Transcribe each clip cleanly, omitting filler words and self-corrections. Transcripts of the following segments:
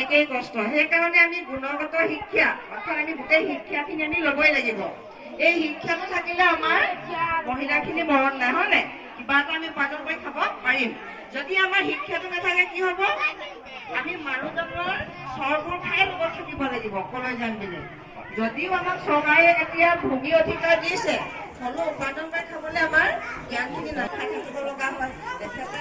একেই কষ্ট। সেইকাৰণে আমি গুণগত শিক্ষা অৰ্থাৎ আমি গোটেই শিক্ষাখিনি আমি ল'বই লাগিব। এই শিক্ষাটো থাকিলে আমাৰ মহিলাখিনি মৰণ নাই, হয় নাই? কিবা এটা আমি উপাৰ্জন কৰি খাব পাৰিম। যদি আমাৰ শিক্ষাটো নাথাকে কি হ'ব? আমি মানুহজনৰ চৰবোৰ খাই লগত থাকিব লাগিব কলৈ যাম বুলি। যদিও আমাক চৰকাৰে এতিয়া ভূমি অধিকাৰ দিছে, হ'লেও উপাৰ্জন কৰি খাবলৈ আমাৰ জ্ঞানখিনি নাখাই থাকিব লগা হয়। তেখেতে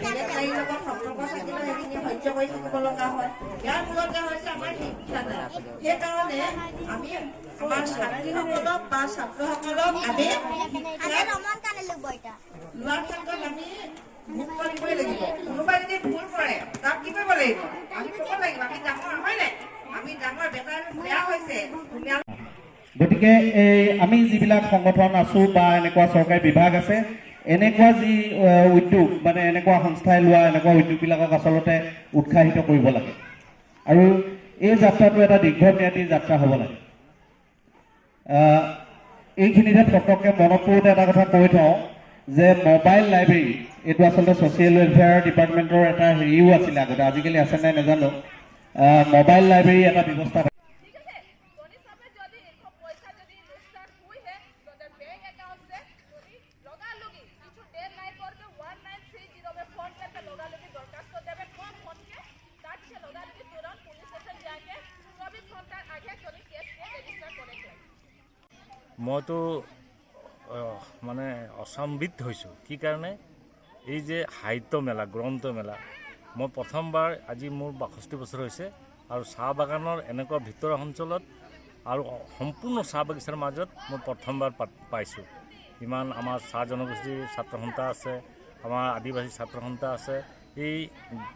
বেলেগ নাৰীৰ লগত সম্পৰ্ক থাকিলেও সেইখিনি সহ্য কৰি থাকিব লগা হয়। ইয়াৰ মূলতে হৈছে আমাৰ শিক্ষা নাই। সেইকাৰণে আমি আমাৰ ছাত্ৰীসকলক বা ছাত্ৰসকলক আমি লোৱাৰ ক্ষেত্ৰত আমি গুৰুত্ব দিবই লাগিব। কোনোবাই যদি ভুল কৰে তাক কি কৰিব লাগিব? আমি ক'ব লাগিব আমি ডাঙৰ, হয় নাই? আমি ডাঙৰ, বেটাৰ বেয়া হৈছে। গতিকে আমি যিবিলাক সংগঠন আছো বা এনেকুৱা চৰকাৰী বিভাগ আছে, এনেকুৱা যি উদ্যোগ মানে এনেকুৱা সংস্থাই লোৱা এনেকুৱা উদ্যোগবিলাকক আচলতে উৎসাহিত কৰিব লাগে আৰু এই যাত্ৰাটো এটা দীৰ্ঘম্যাদী যাত্ৰা হ'ব লাগে। এইখিনিতে ফটককৈ মনত পৰোঁতে এটা কথা কৈ থওঁ যে মোবাইল লাইব্ৰেৰী এইটো আচলতে ছ'চিয়েল ৱেলফেয়াৰ ডিপাৰ্টমেণ্টৰ এটা হেৰিও আছিলে আগতে, আজিকালি আছে নাই নাজানো। মোবাইল লাইব্ৰেৰী এটা ব্যৱস্থা মইতো মানে অচম্বিত হৈছোঁ। কি কাৰণে? এই যে সাহিত্য মেলা, গ্ৰন্থ মেলা, মই প্ৰথমবাৰ আজি মোৰ ৬২ বছৰ হৈছে আৰু চাহ বাগানৰ এনেকুৱা ভিতৰুৱা অঞ্চলত আৰু সম্পূৰ্ণ চাহ বাগিচাৰ মাজত মই প্ৰথমবাৰ পাইছোঁ। ইমান আমাৰ চাহ জনগোষ্ঠীৰ ছাত্ৰ সন্থা আছে, আমাৰ আদিবাসী ছাত্ৰ সন্থা আছে, এই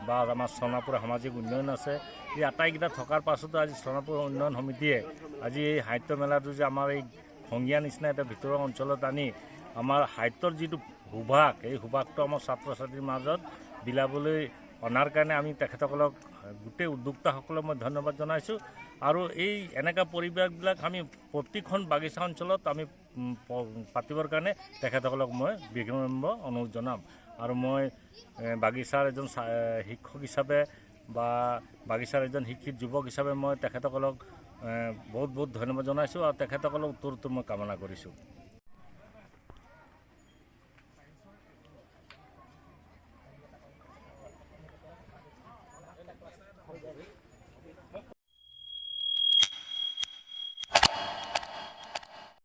বা আমাৰ সোণাপুৰ সামাজিক উন্নয়ন আছে। এই আটাইকেইটা থকাৰ পাছতো আজি সোণাপুৰ উন্নয়ন সমিতিয়ে আজি এই সাহিত্য মেলাটো যে আমাৰ এই সংজ্ঞা নিচিনা এটা ভিতৰুৱা অঞ্চলত আনি আমাৰ সাহিত্যৰ যিটো সুভাগ, এই সুভাগটো আমাৰ ছাত্ৰ ছাত্ৰীৰ মাজত বিলাবলৈ অনাৰ কাৰণে আমি তেখেতসকলক গোটেই উদ্যোক্তাসকলক মই ধন্যবাদ জনাইছোঁ। আৰু এই এনেকুৱা পৰিৱেশবিলাক আমি প্ৰতিখন বাগিচা অঞ্চলত আমি পাতিবৰ কাৰণে তেখেতসকলক মই বিনম্ৰ অনুৰোধ জনাম। আৰু মই বাগিচাৰ এজন শিক্ষক হিচাপে বা বাগিচাৰ এজন শিক্ষিত যুৱক হিচাপে মই তেখেতসকলক বহুত বহুত ধন্যবাদ জনাইছোঁ আৰু তেখেতসকলৰ উত্তৰটো মই কামনা কৰিছোঁ।